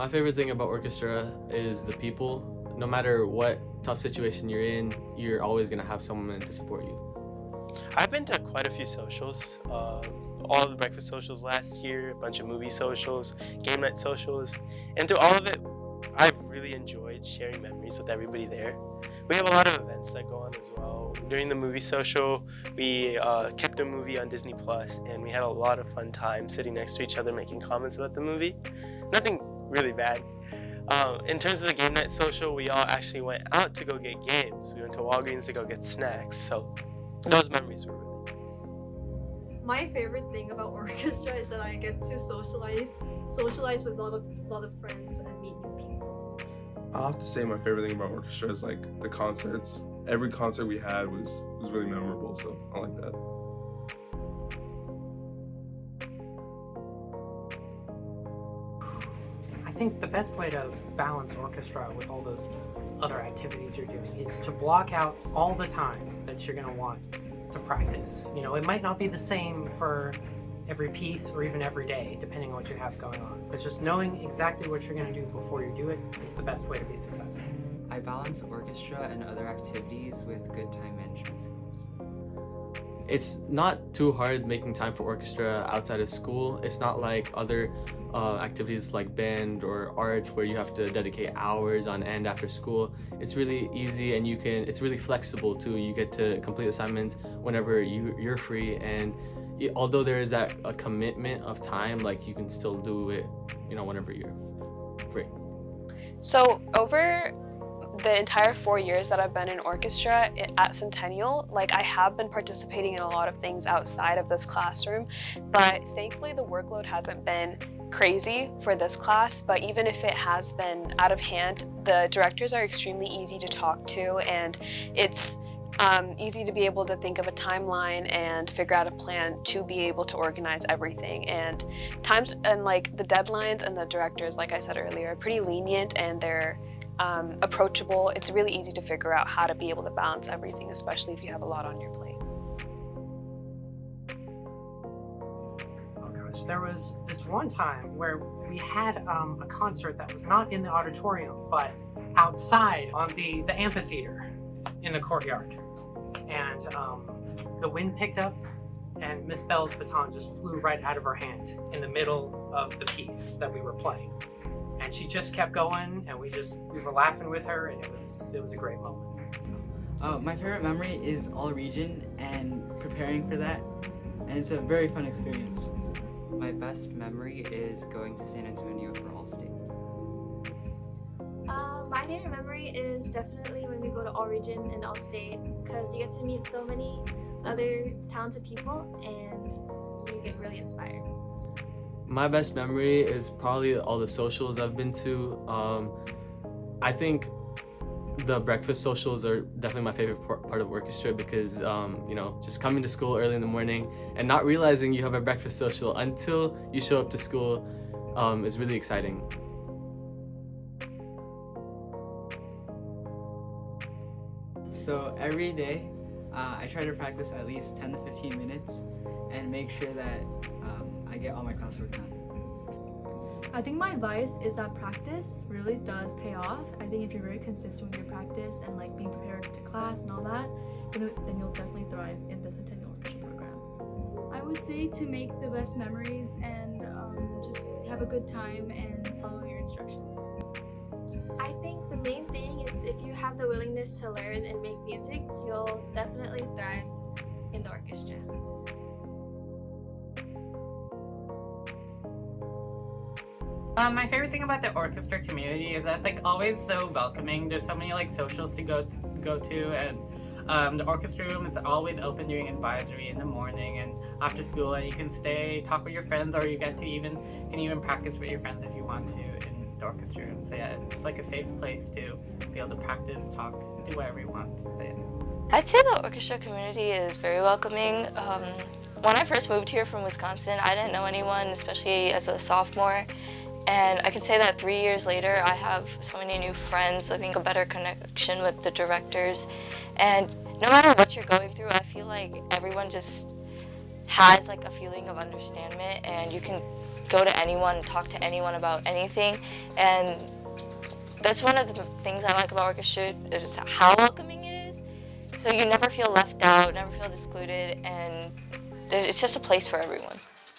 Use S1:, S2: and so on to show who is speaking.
S1: My favorite thing about orchestra is the people. No matter what tough situation you're in, you're always going to have someone to support you.
S2: I've been to quite a few socials. All the breakfast socials last year, a bunch of movie socials, game night socials, and through all of it, I've really enjoyed sharing memories with everybody there. We have a lot of events that go on as well. During the movie social, we kept a movie on Disney Plus, and we had a lot of fun time sitting next to each other making comments about the movie. Nothing really bad. In terms of the game night social, we all actually went out to go get games. We went to Walgreens to go get snacks, so those memories were really nice.
S3: My favorite thing about orchestra is that I get to socialize with a lot of friends and meet new people.
S4: I'll have to say my favorite thing about orchestra is like the concerts. Every concert we had was really memorable, so I like that.
S5: I think the best way to balance orchestra with all those other activities you're doing is to block out all the time that you're going to want to practice. You know, it might not be the same for every piece or even every day, depending on what you have going on. But just knowing exactly what you're going to do before you do it is the best way to be successful.
S6: I balance orchestra and other activities with good time management skills.
S1: It's not too hard making time for orchestra outside of school. It's not like other activities like band or art where you have to dedicate hours on end after school. It's really easy, and it's really flexible too. You get to complete assignments whenever you're free, and although there is a commitment of time, like you can still do it, whenever you're free.
S7: So over the entire 4 years that I've been in orchestra at Centennial, I have been participating in a lot of things outside of this classroom, but thankfully the workload hasn't been crazy for this class. But even if it has been out of hand, the directors are extremely easy to talk to, and it's easy to be able to think of a timeline and figure out a plan to be able to organize everything. And the deadlines and the directors, like I said earlier, are pretty lenient, and they're approachable. It's really easy to figure out how to be able to balance everything, especially if you have a lot on your plate.
S5: Oh gosh, there was this one time where we had a concert that was not in the auditorium, but outside on the amphitheater in the courtyard. And the wind picked up, and Miss Bell's baton just flew right out of her hand in the middle of the piece that we were playing. And she just kept going, and we were laughing with her, and it was a great moment.
S8: My favorite memory is all region and preparing for that, and it's a very fun experience.
S6: My best memory is going to San Antonio for All-State.
S9: My favorite memory is definitely when we go to All Region and All State, because you get to meet so many other talented people and you get really inspired.
S1: My best memory is probably all the socials I've been to. I think the breakfast socials are definitely my favorite part of orchestra because, just coming to school early in the morning and not realizing you have a breakfast social until you show up to school is really exciting.
S8: So every day, I try to practice at least 10 to 15 minutes and make sure that I get all my classwork done.
S10: I think my advice is that practice really does pay off. I think if you're very consistent with your practice and being prepared to class and all that, then you'll definitely thrive in the Centennial Orchestra program.
S11: I would say to make the best memories and just have a good time and follow your instructions.
S9: I think the main thing is if you have the willingness to learn and make music, you'll definitely thrive in the orchestra.
S12: My favorite thing about the orchestra community is that it's always so welcoming. There's so many socials to go to, and the orchestra room is always open during advisory in the morning and after school, and you can stay, talk with your friends, or you can even practice with your friends if you want to in the orchestra room. So yeah, it's a safe place to be able to practice, talk, do whatever you want. So yeah.
S13: I'd say the orchestra community is very welcoming. When I first moved here from Wisconsin, I didn't know anyone, especially as a sophomore. And I can say that 3 years later, I have so many new friends. I think a better connection with the directors. And no matter what you're going through, I feel like everyone just has a feeling of understanding, and you can go to anyone, talk to anyone about anything, and that's one of the things I like about orchestra, is how welcoming it is. So you never feel left out, never feel excluded, and it's just a place for everyone.